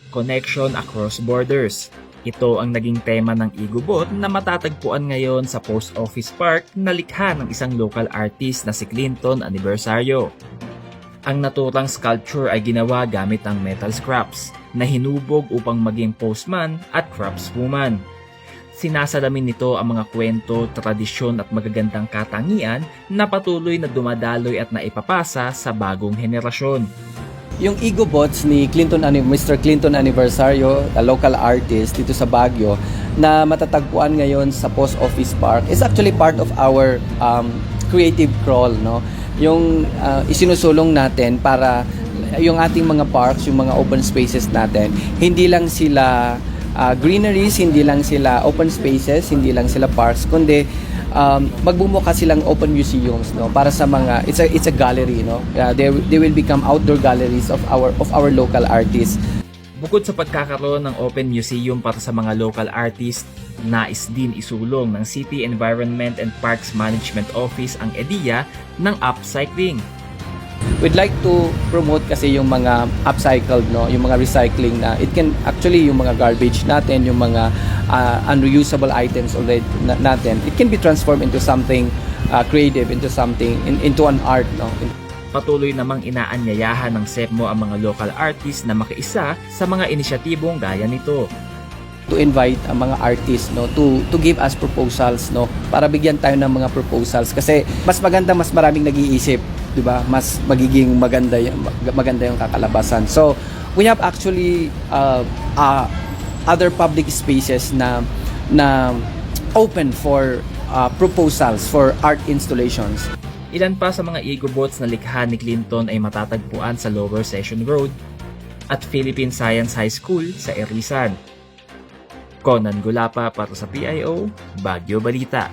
Connection Across Borders. Ito ang naging tema ng Igobot na matatagpuan ngayon sa Post Office Park na likha ng isang local artist na si Clinton Aniversario. Ang naturang sculpture ay ginawa gamit ang metal scraps na hinubog upang maging postman at craftswoman. Sinasalamin nito ang mga kwento, tradisyon at magagandang katangian na patuloy na dumadaloy at naipapasa sa bagong henerasyon. Yung Igobots ni Mr. Clinton Aniversario, a local artist dito sa Baguio, na matatagpuan ngayon sa Post Office Park is actually part of our creative crawl, no? Yung isinusulong natin para yung ating mga parks, yung mga open spaces natin, hindi lang sila greeneries, hindi lang sila open spaces, hindi lang sila parks, kundi magbumuka silang open museums, no, para sa mga it's a gallery, no. They will become outdoor galleries of our local artists. Bukod sa pagkakaroon ng open museum para sa mga local artists, nais din isulong ng City Environment and Parks Management Office ang ideya ng upcycling. We'd like to promote kasi yung mga upcycled, no, yung mga recycling na it can actually yung mga garbage natin, yung mga unreusable items already natin, it can be transformed into something creative, into something into an art, no. Patuloy namang inaanyayahan ng SEPMO ang mga local artists na makiisa sa mga inisyatibong gaya nito. To invite ang mga artists, no, to give us proposals, no, para bigyan tayo ng mga proposals kasi mas maganda, mas maraming nag-iisip, 'di ba? Mas magiging maganda yung kakalabasan. So, we have actually other public spaces na open for proposals for art installations. Ilan pa sa mga Igobots na likha ni Clinton ay matatagpuan sa Lower Session Road at Philippine Science High School sa Irisan. Conan Gulapa para sa PIO, Baguio Balita.